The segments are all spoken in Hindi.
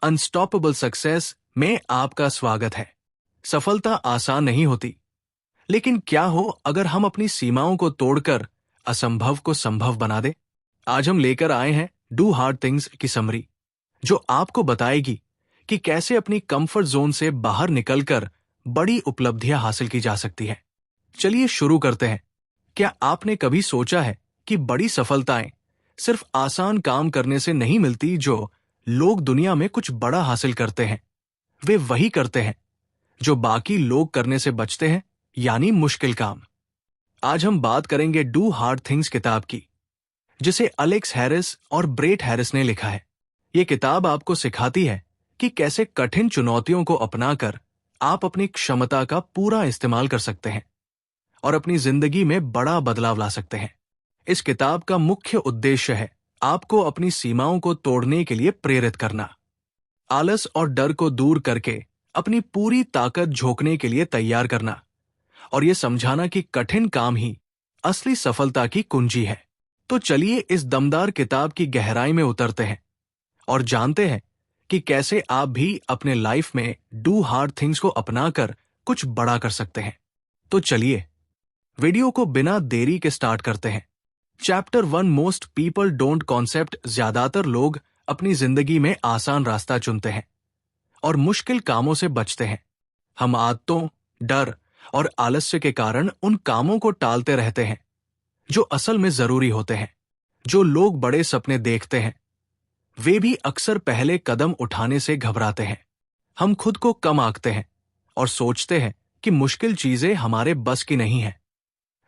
अनस्टॉपेबल सक्सेस में आपका स्वागत है। सफलता आसान नहीं होती, लेकिन क्या हो अगर हम अपनी सीमाओं को तोड़कर असंभव को संभव बना दें? आज हम लेकर आए हैं डू हार्ड थिंग्स की समरी, जो आपको बताएगी कि कैसे अपनी कंफर्ट जोन से बाहर निकलकर बड़ी उपलब्धियां हासिल की जा सकती है। चलिए शुरू करते हैं। क्या आपने कभी सोचा है कि बड़ी सफलताएं सिर्फ आसान काम करने से नहीं मिलती? जो लोग दुनिया में कुछ बड़ा हासिल करते हैं, वे वही करते हैं जो बाकी लोग करने से बचते हैं, यानी मुश्किल काम। आज हम बात करेंगे डू हार्ड थिंग्स किताब की, जिसे एलेक्स हैरिस और ब्रेट हैरिस ने लिखा है। ये किताब आपको सिखाती है कि कैसे कठिन चुनौतियों को अपनाकर आप अपनी क्षमता का पूरा इस्तेमाल कर सकते हैं और अपनी जिंदगी में बड़ा बदलाव ला सकते हैं। इस किताब का मुख्य उद्देश्य है आपको अपनी सीमाओं को तोड़ने के लिए प्रेरित करना, आलस और डर को दूर करके अपनी पूरी ताकत झोंकने के लिए तैयार करना और यह समझाना कि कठिन काम ही असली सफलता की कुंजी है। तो चलिए इस दमदार किताब की गहराई में उतरते हैं और जानते हैं कि कैसे आप भी अपने लाइफ में डू हार्ड थिंग्स को अपनाकर कुछ बड़ा कर सकते हैं। तो चलिए वीडियो को बिना देरी के स्टार्ट करते हैं। Chapter 1 most people don't concept. ज्यादातर लोग अपनी जिंदगी में आसान रास्ता चुनते हैं और मुश्किल कामों से बचते हैं। हम आदतों, डर और आलस्य के कारण उन कामों को टालते रहते हैं जो असल में जरूरी होते हैं। जो लोग बड़े सपने देखते हैं, वे भी अक्सर पहले कदम उठाने से घबराते हैं। हम खुद को कम आंकते हैं और सोचते हैं कि मुश्किल चीजें हमारे बस की नहीं है।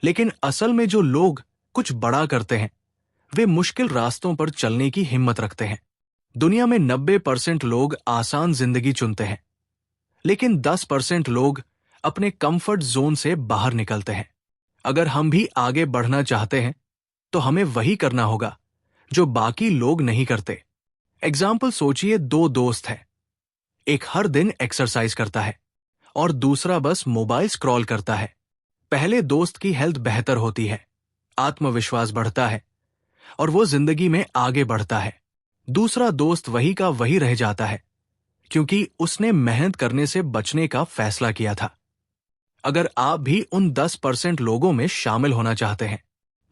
लेकिन असल में जो लोग कुछ बड़ा करते हैं, वे मुश्किल रास्तों पर चलने की हिम्मत रखते हैं। दुनिया में 90% लोग आसान जिंदगी चुनते हैं, लेकिन 10% लोग अपने कंफर्ट जोन से बाहर निकलते हैं। अगर हम भी आगे बढ़ना चाहते हैं, तो हमें वही करना होगा जो बाकी लोग नहीं करते। एग्जाम्पल सोचिए, 2 दोस्त हैं। एक हर दिन एक्सरसाइज करता है और दूसरा बस मोबाइल स्क्रॉल करता है। पहले दोस्त की हेल्थ बेहतर होती है, आत्मविश्वास बढ़ता है और वो जिंदगी में आगे बढ़ता है। दूसरा दोस्त वही का वही रह जाता है, क्योंकि उसने मेहनत करने से बचने का फैसला किया था। अगर आप भी उन 10% लोगों में शामिल होना चाहते हैं,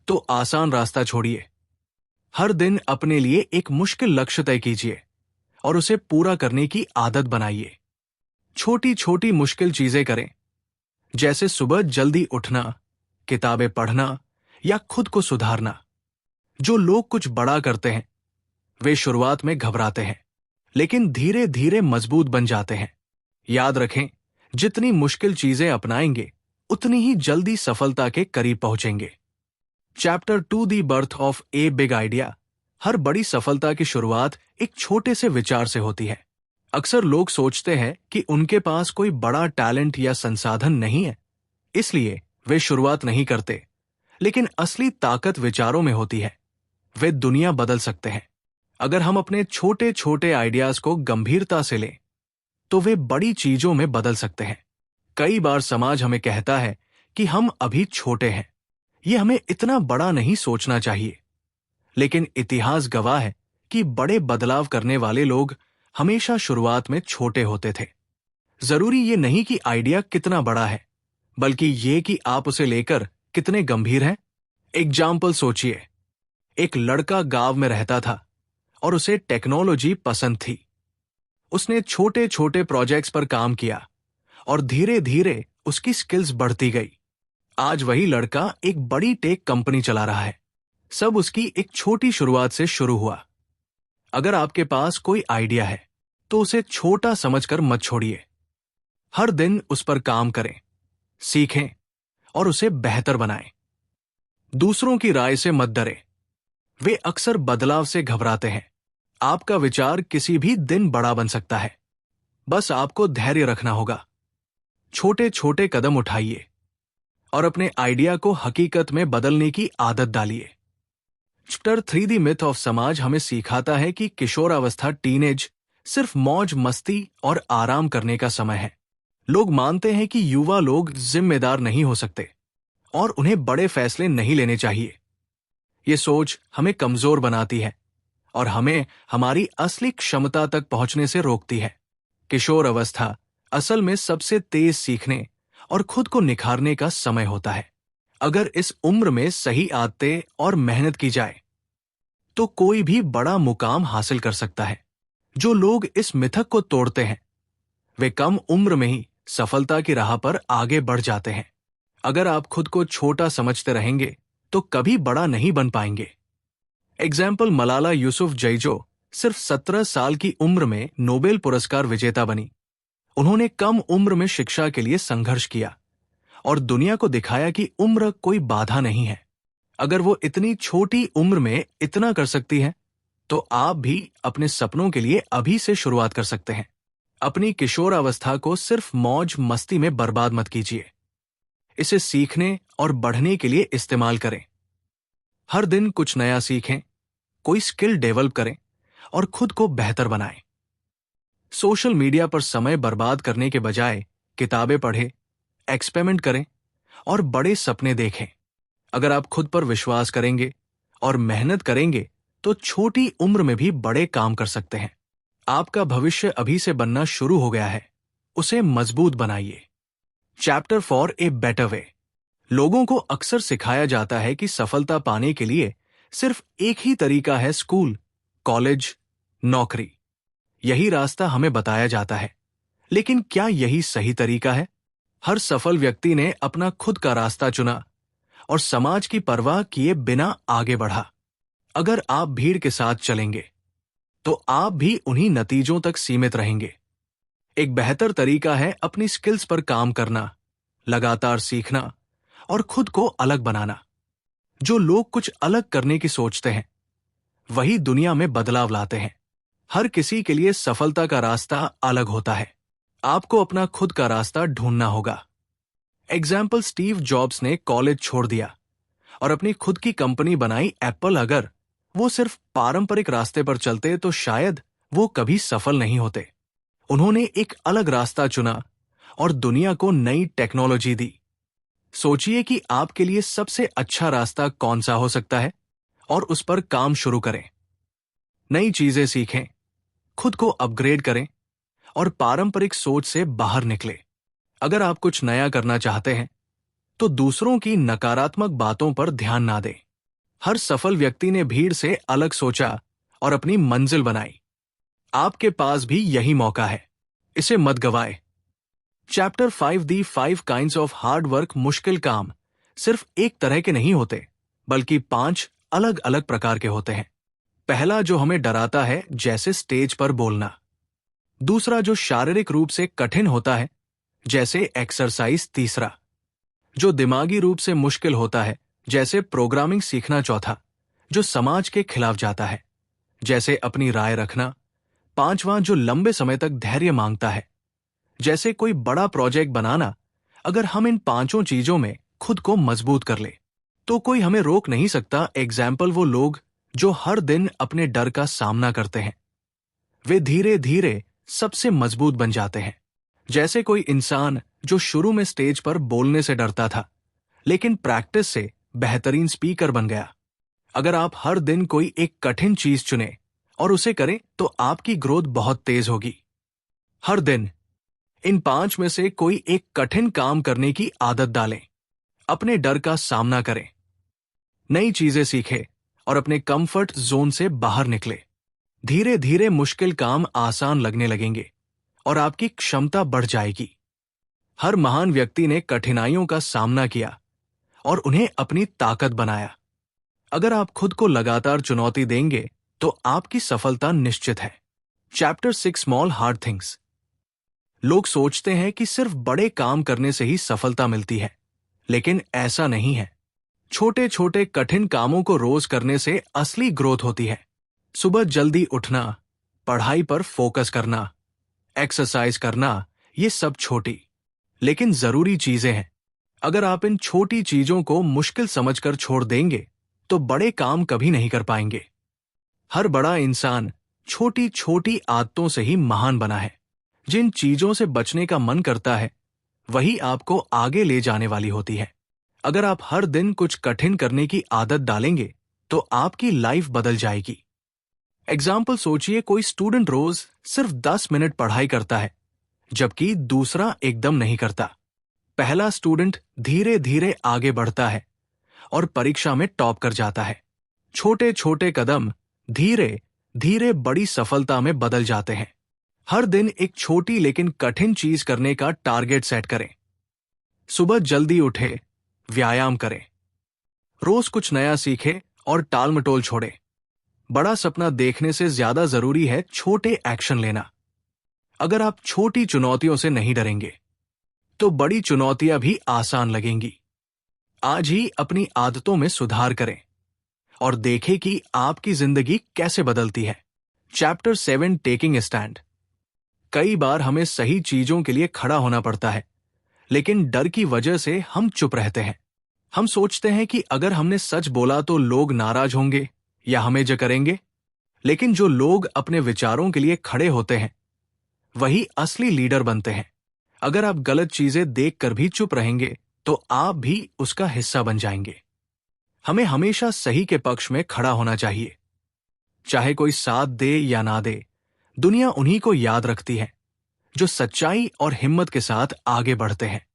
तो आसान रास्ता छोड़िए। हर दिन अपने लिए एक मुश्किल लक्ष्य तय कीजिए और उसे पूरा करने की आदत बनाइए। छोटी छोटी मुश्किल चीजें करें, जैसे सुबह जल्दी उठना, किताबें पढ़ना या खुद को सुधारना। जो लोग कुछ बड़ा करते हैं, वे शुरुआत में घबराते हैं, लेकिन धीरे धीरे मजबूत बन जाते हैं। याद रखें, जितनी मुश्किल चीजें अपनाएंगे, उतनी ही जल्दी सफलता के करीब पहुंचेंगे। Chapter 2 the birth of a big idea. हर बड़ी सफलता की शुरुआत एक छोटे से विचार से होती है। अक्सर लोग सोचते हैं कि उनके पास कोई बड़ा टैलेंट या संसाधन नहीं है, इसलिए वे शुरुआत नहीं करते। लेकिन असली ताकत विचारों में होती है। वे दुनिया बदल सकते हैं। अगर हम अपने छोटे छोटे आइडियाज को गंभीरता से लें, तो वे बड़ी चीजों में बदल सकते हैं। कई बार समाज हमें कहता है कि हम अभी छोटे हैं, ये हमें इतना बड़ा नहीं सोचना चाहिए। लेकिन इतिहास गवाह है कि बड़े बदलाव करने वाले लोग हमेशा शुरुआत में छोटे होते थे। जरूरी ये नहीं कि आइडिया कितना बड़ा है, बल्कि ये कि आप उसे लेकर कितने गंभीर हैं। एग्जाम्पल सोचिए, एक लड़का गांव में रहता था और उसे टेक्नोलॉजी पसंद थी। उसने छोटे छोटे प्रोजेक्ट्स पर काम किया और धीरे धीरे उसकी स्किल्स बढ़ती गई। आज वही लड़का एक बड़ी टेक कंपनी चला रहा है। सब उसकी एक छोटी शुरुआत से शुरू हुआ। अगर आपके पास कोई आइडिया है, तो उसे छोटा समझकर मत छोड़िए। हर दिन उस पर काम करें, सीखें और उसे बेहतर बनाएं। दूसरों की राय से मत डरें, वे अक्सर बदलाव से घबराते हैं। आपका विचार किसी भी दिन बड़ा बन सकता है, बस आपको धैर्य रखना होगा। छोटे छोटे कदम उठाइए और अपने आइडिया को हकीकत में बदलने की आदत डालिए। चैप्टर 3 द मिथ ऑफ समाज हमें सिखाता है कि किशोरावस्था, टीनेज, सिर्फ मौज मस्ती और आराम करने का समय है। लोग मानते हैं कि युवा लोग जिम्मेदार नहीं हो सकते और उन्हें बड़े फैसले नहीं लेने चाहिए। ये सोच हमें कमजोर बनाती है और हमें हमारी असली क्षमता तक पहुंचने से रोकती है। किशोर अवस्था असल में सबसे तेज सीखने और खुद को निखारने का समय होता है। अगर इस उम्र में सही आदतें और मेहनत की जाए तो कोई भी बड़ा मुकाम हासिल कर सकता है। जो लोग इस मिथक को तोड़ते हैं वे कम उम्र में ही सफलता की राह पर आगे बढ़ जाते हैं। अगर आप खुद को छोटा समझते रहेंगे तो कभी बड़ा नहीं बन पाएंगे। एग्जाम्पल मलाला यूसुफजई जो सिर्फ 17 साल की उम्र में नोबेल पुरस्कार विजेता बनी। उन्होंने कम उम्र में शिक्षा के लिए संघर्ष किया और दुनिया को दिखाया कि उम्र कोई बाधा नहीं है। अगर वो इतनी छोटी उम्र में इतना कर सकती है तो आप भी अपने सपनों के लिए अभी से शुरुआत कर सकते हैं। अपनी किशोरावस्था को सिर्फ मौज मस्ती में बर्बाद मत कीजिए। इसे सीखने और बढ़ने के लिए इस्तेमाल करें। हर दिन कुछ नया सीखें, कोई स्किल डेवलप करें और खुद को बेहतर बनाएं। सोशल मीडिया पर समय बर्बाद करने के बजाय किताबें पढ़ें, एक्सपेरिमेंट करें और बड़े सपने देखें। अगर आप खुद पर विश्वास करेंगे और मेहनत करेंगे तो छोटी उम्र में भी बड़े काम कर सकते हैं। आपका भविष्य अभी से बनना शुरू हो गया है, उसे मजबूत बनाइए। Chapter for a better way. लोगों को अक्सर सिखाया जाता है कि सफलता पाने के लिए सिर्फ एक ही तरीका है, स्कूल, कॉलेज, नौकरी। यही रास्ता हमें बताया जाता है, लेकिन क्या यही सही तरीका है? हर सफल व्यक्ति ने अपना खुद का रास्ता चुना और समाज की परवाह किए बिना आगे बढ़ा। अगर आप भीड़ के साथ चलेंगे तो आप भी उन्हीं नतीजों तक सीमित रहेंगे। एक बेहतर तरीका है अपनी स्किल्स पर काम करना, लगातार सीखना और खुद को अलग बनाना। जो लोग कुछ अलग करने की सोचते हैं वही दुनिया में बदलाव लाते हैं। हर किसी के लिए सफलता का रास्ता अलग होता है। आपको अपना खुद का रास्ता ढूंढना होगा। एग्जाम्पल, स्टीव जॉब्स ने कॉलेज छोड़ दिया और अपनी खुद की कंपनी बनाई एप्पल। अगर वो सिर्फ पारंपरिक रास्ते पर चलते तो शायद वो कभी सफल नहीं होते। उन्होंने एक अलग रास्ता चुना और दुनिया को नई टेक्नोलॉजी दी। सोचिए कि आपके लिए सबसे अच्छा रास्ता कौन सा हो सकता है और उस पर काम शुरू करें। नई चीजें सीखें, खुद को अपग्रेड करें और पारंपरिक सोच से बाहर निकले। अगर आप कुछ नया करना चाहते हैं तो दूसरों की नकारात्मक बातों पर ध्यान ना दें। हर सफल व्यक्ति ने भीड़ से अलग सोचा और अपनी मंजिल बनाई। आपके पास भी यही मौका है, इसे मत गवाएं। Chapter 5 the 5 kinds of hard work. मुश्किल काम सिर्फ एक तरह के नहीं होते, बल्कि 5 अलग अलग प्रकार के होते हैं। पहला जो हमें डराता है, जैसे स्टेज पर बोलना। दूसरा जो शारीरिक रूप से कठिन होता है, जैसे एक्सरसाइज। तीसरा जो दिमागी रूप से मुश्किल होता है, जैसे प्रोग्रामिंग सीखना। चौथा जो समाज के खिलाफ जाता है, जैसे अपनी राय रखना। पांचवां जो लंबे समय तक धैर्य मांगता है, जैसे कोई बड़ा प्रोजेक्ट बनाना। अगर हम इन 5 चीजों में खुद को मजबूत कर ले तो कोई हमें रोक नहीं सकता। एग्जाम्पल, वो लोग जो हर दिन अपने डर का सामना करते हैं वे धीरे धीरे सबसे मजबूत बन जाते हैं। जैसे कोई इंसान जो शुरू में स्टेज पर बोलने से डरता था लेकिन प्रैक्टिस से बेहतरीन स्पीकर बन गया। अगर आप हर दिन कोई एक कठिन चीज चुने और उसे करें तो आपकी ग्रोथ बहुत तेज होगी। हर दिन इन 5 में से कोई एक कठिन काम करने की आदत डालें। अपने डर का सामना करें, नई चीजें सीखें और अपने कंफर्ट जोन से बाहर निकले। धीरे धीरे मुश्किल काम आसान लगने लगेंगे और आपकी क्षमता बढ़ जाएगी। हर महान व्यक्ति ने कठिनाइयों का सामना किया और उन्हें अपनी ताकत बनाया। अगर आप खुद को लगातार चुनौती देंगे तो आपकी सफलता निश्चित है। Chapter 6 small hard things. लोग सोचते हैं कि सिर्फ बड़े काम करने से ही सफलता मिलती है, लेकिन ऐसा नहीं है। छोटे छोटे कठिन कामों को रोज करने से असली ग्रोथ होती है। सुबह जल्दी उठना, पढ़ाई पर फोकस करना, एक्सरसाइज करना, ये सब छोटी लेकिन जरूरी चीजें हैं। अगर आप इन छोटी चीजों को मुश्किल समझकर छोड़ देंगे तो बड़े काम कभी नहीं कर पाएंगे। हर बड़ा इंसान छोटी छोटी आदतों से ही महान बना है। जिन चीजों से बचने का मन करता है वही आपको आगे ले जाने वाली होती है। अगर आप हर दिन कुछ कठिन करने की आदत डालेंगे तो आपकी लाइफ बदल जाएगी। एग्जाम्पल सोचिए, कोई स्टूडेंट रोज सिर्फ 10 मिनट पढ़ाई करता है, जबकि दूसरा एकदम नहीं करता। पहला स्टूडेंट धीरे धीरे आगे बढ़ता है और परीक्षा में टॉप कर जाता है। छोटे छोटे कदम धीरे धीरे बड़ी सफलता में बदल जाते हैं। हर दिन एक छोटी लेकिन कठिन चीज करने का टारगेट सेट करें। सुबह जल्दी उठे, व्यायाम करें, रोज कुछ नया सीखे और टाल मटोल छोड़े। बड़ा सपना देखने से ज्यादा जरूरी है छोटे एक्शन लेना। अगर आप छोटी चुनौतियों से नहीं डरेंगे तो बड़ी चुनौतियां भी आसान लगेंगी। आज ही अपनी आदतों में सुधार करें और देखें कि आपकी जिंदगी कैसे बदलती है। Chapter 7 taking a stand. कई बार हमें सही चीजों के लिए खड़ा होना पड़ता है, लेकिन डर की वजह से हम चुप रहते हैं। हम सोचते हैं कि अगर हमने सच बोला तो लोग नाराज होंगे या हमें जज करेंगे। लेकिन जो लोग अपने विचारों के लिए खड़े होते हैं वही असली लीडर बनते हैं। अगर आप गलत चीजें देखकर भी चुप रहेंगे तो आप भी उसका हिस्सा बन जाएंगे। हमें हमेशा सही के पक्ष में खड़ा होना चाहिए, चाहे कोई साथ दे या ना दे। दुनिया उन्हीं को याद रखती है जो सच्चाई और हिम्मत के साथ आगे बढ़ते हैं।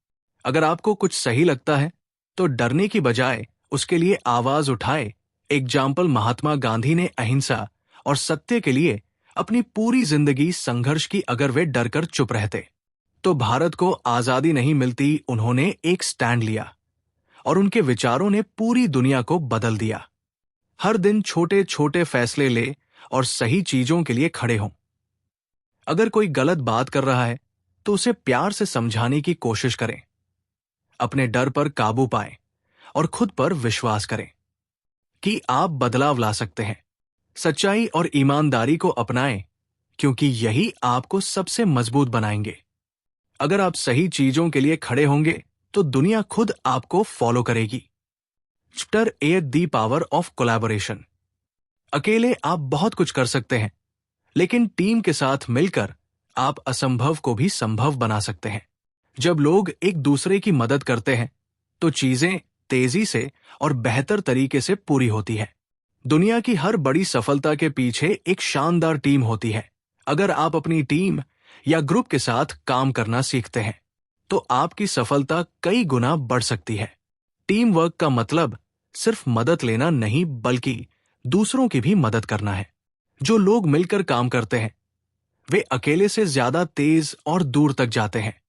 अगर आपको कुछ सही लगता है तो डरने की बजाय उसके लिए आवाज उठाए। एग्जाम्पल, महात्मा गांधी ने अहिंसा और सत्य के लिए अपनी पूरी जिंदगी संघर्ष की। अगर वे डरकर चुप रहते तो भारत को आजादी नहीं मिलती। उन्होंने एक स्टैंड लिया और उनके विचारों ने पूरी दुनिया को बदल दिया। हर दिन छोटे छोटे फैसले ले और सही चीजों के लिए खड़े हों। अगर कोई गलत बात कर रहा है तो उसे प्यार से समझाने की कोशिश करें। अपने डर पर काबू पाएं और खुद पर विश्वास करें कि आप बदलाव ला सकते हैं। सच्चाई और ईमानदारी को अपनाएं, क्योंकि यही आपको सबसे मजबूत बनाएंगे। अगर आप सही चीजों के लिए खड़े होंगे तो दुनिया खुद आपको फॉलो करेगी। Chapter 8 the power of collaboration. अकेले आप बहुत कुछ कर सकते हैं, लेकिन टीम के साथ मिलकर आप असंभव को भी संभव बना सकते हैं। जब लोग एक दूसरे की मदद करते हैं तो चीजें तेजी से और बेहतर तरीके से पूरी होती है। दुनिया की हर बड़ी सफलता के पीछे एक शानदार टीम होती है। अगर आप अपनी टीम या ग्रुप के साथ काम करना सीखते हैं तो आपकी सफलता कई गुना बढ़ सकती है। टीम वर्क का मतलब सिर्फ मदद लेना नहीं, बल्कि दूसरों की भी मदद करना है। जो लोग मिलकर काम करते हैं वे अकेले से ज्यादा तेज और दूर तक जाते हैं।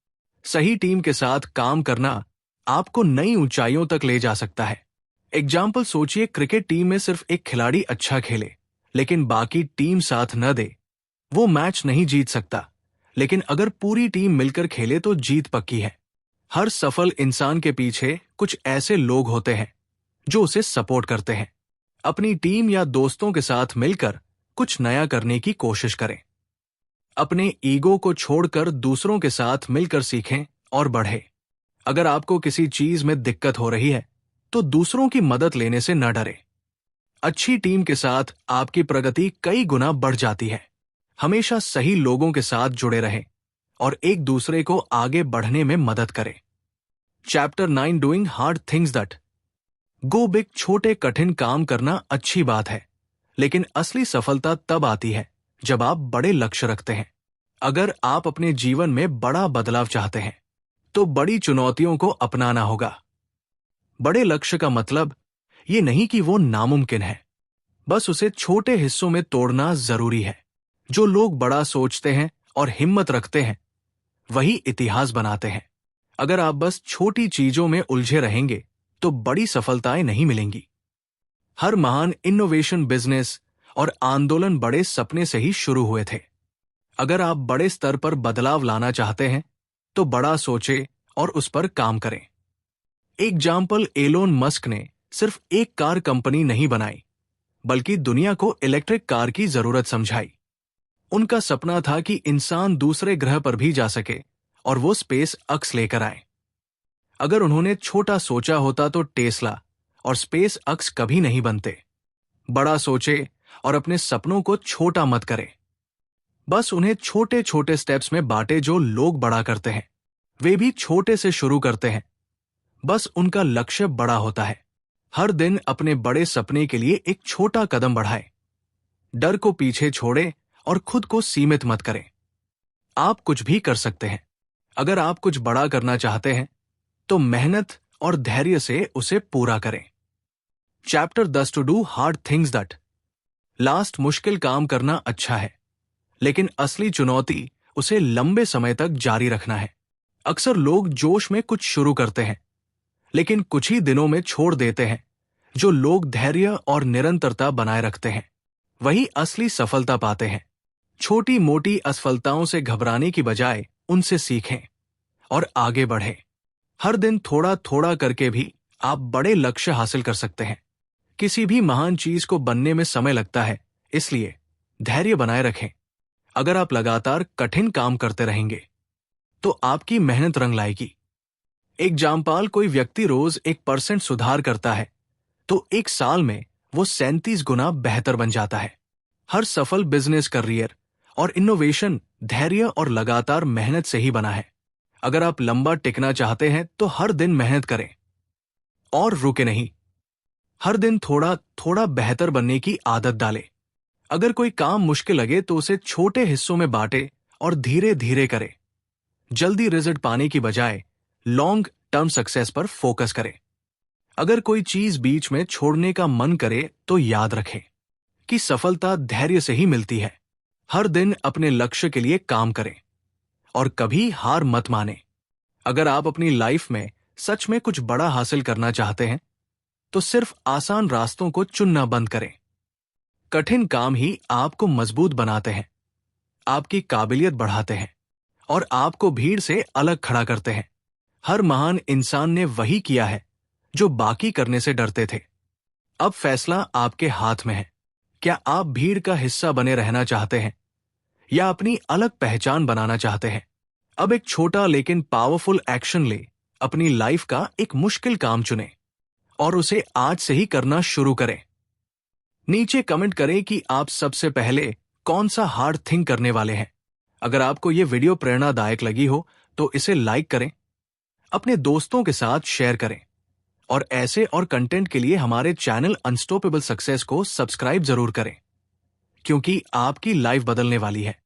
सही टीम के साथ काम करना आपको नई ऊंचाइयों तक ले जा सकता है। एग्जाम्पल सोचिए, क्रिकेट टीम में सिर्फ एक खिलाड़ी अच्छा खेले लेकिन बाकी टीम साथ न दे, वो मैच नहीं जीत सकता। लेकिन अगर पूरी टीम मिलकर खेले तो जीत पक्की है। हर सफल इंसान के पीछे कुछ ऐसे लोग होते हैं जो उसे सपोर्ट करते हैं। अपनी टीम या दोस्तों के साथ मिलकर कुछ नया करने की कोशिश करें। अपने ईगो को छोड़कर दूसरों के साथ मिलकर सीखें और बढ़ें। अगर आपको किसी चीज में दिक्कत हो रही है तो दूसरों की मदद लेने से न डरें। अच्छी टीम के साथ आपकी प्रगति कई गुना बढ़ जाती है। हमेशा सही लोगों के साथ जुड़े रहें और एक दूसरे को आगे बढ़ने में मदद करें। Chapter 9 doing hard things that go big. छोटे कठिन काम करना अच्छी बात है, लेकिन असली सफलता तब आती है जब आप बड़े लक्ष्य रखते हैं। अगर आप अपने जीवन में बड़ा बदलाव चाहते हैं तो बड़ी चुनौतियों को अपनाना होगा। बड़े लक्ष्य का मतलब ये नहीं कि वो नामुमकिन है, बस उसे छोटे हिस्सों में तोड़ना जरूरी है। जो लोग बड़ा सोचते हैं और हिम्मत रखते हैं वही इतिहास बनाते हैं। अगर आप बस छोटी चीजों में उलझे रहेंगे तो बड़ी सफलताएं नहीं मिलेंगी। हर महान इनोवेशन, बिजनेस और आंदोलन बड़े सपने से ही शुरू हुए थे। अगर आप बड़े स्तर पर बदलाव लाना चाहते हैं तो बड़ा सोचें और उस पर काम करें। एग्जाम्पल, एलोन मस्क ने सिर्फ एक कार कंपनी नहीं बनाई, बल्कि दुनिया को इलेक्ट्रिक कार की जरूरत समझाई। उनका सपना था कि इंसान दूसरे ग्रह पर भी जा सके और वो स्पेस एक्स लेकर आए। अगर उन्होंने छोटा सोचा होता तो टेस्ला और स्पेस एक्स कभी नहीं बनते। बड़ा सोचे और अपने सपनों को छोटा मत करें। बस उन्हें छोटे छोटे स्टेप्स में बांटे। जो लोग बड़ा करते हैं वे भी छोटे से शुरू करते हैं, बस उनका लक्ष्य बड़ा होता है। हर दिन अपने बड़े सपने के लिए एक छोटा कदम बढ़ाएं। डर को पीछे छोड़ें और खुद को सीमित मत करें। आप कुछ भी कर सकते हैं। अगर आप कुछ बड़ा करना चाहते हैं तो मेहनत और धैर्य से उसे पूरा करें। Chapter 10 to do hard things that last. मुश्किल काम करना अच्छा है, लेकिन असली चुनौती उसे लंबे समय तक जारी रखना है। अक्सर लोग जोश में कुछ शुरू करते हैं, लेकिन कुछ ही दिनों में छोड़ देते हैं। जो लोग धैर्य और निरंतरता बनाए रखते हैं वही असली सफलता पाते हैं। छोटी मोटी असफलताओं से घबराने की बजाय उनसे सीखें और आगे बढ़ें। हर दिन थोड़ा थोड़ा करके भी आप बड़े लक्ष्य हासिल कर सकते हैं। किसी भी महान चीज को बनने में समय लगता है, इसलिए धैर्य बनाए रखें। अगर आप लगातार कठिन काम करते रहेंगे तो आपकी मेहनत रंग लाएगी। एग्जाम्पल, कोई व्यक्ति रोज 1% सुधार करता है तो एक साल में वो 37 गुना बेहतर बन जाता है। हर सफल बिजनेस, करियर और इनोवेशन धैर्य और लगातार मेहनत से ही बना है। अगर आप लंबा टिकना चाहते हैं तो हर दिन मेहनत करें और रुके नहीं। हर दिन थोड़ा थोड़ा बेहतर बनने की आदत डालें। अगर कोई काम मुश्किल लगे तो उसे छोटे हिस्सों में बांटे और धीरे धीरे करें। जल्दी रिजल्ट पाने की बजाय लॉन्ग टर्म सक्सेस पर फोकस करें। अगर कोई चीज बीच में छोड़ने का मन करे तो याद रखें कि सफलता धैर्य से ही मिलती है। हर दिन अपने लक्ष्य के लिए काम करें और कभी हार मत माने। अगर आप अपनी लाइफ में सच में कुछ बड़ा हासिल करना चाहते हैं तो सिर्फ आसान रास्तों को चुनना बंद करें। कठिन काम ही आपको मजबूत बनाते हैं, आपकी काबिलियत बढ़ाते हैं और आपको भीड़ से अलग खड़ा करते हैं। हर महान इंसान ने वही किया है जो बाकी करने से डरते थे। अब फैसला आपके हाथ में है। क्या आप भीड़ का हिस्सा बने रहना चाहते हैं या अपनी अलग पहचान बनाना चाहते हैं? अब एक छोटा लेकिन पावरफुल एक्शन ले। अपनी लाइफ का एक मुश्किल काम चुनें और उसे आज से ही करना शुरू करें। नीचे कमेंट करें कि आप सबसे पहले कौन सा हार्ड थिंग करने वाले हैं। अगर आपको यह वीडियो प्रेरणादायक लगी हो तो इसे लाइक करें, अपने दोस्तों के साथ शेयर करें और ऐसे और कंटेंट के लिए हमारे चैनल अनस्टॉपेबल सक्सेस को सब्सक्राइब जरूर करें, क्योंकि आपकी लाइफ बदलने वाली है।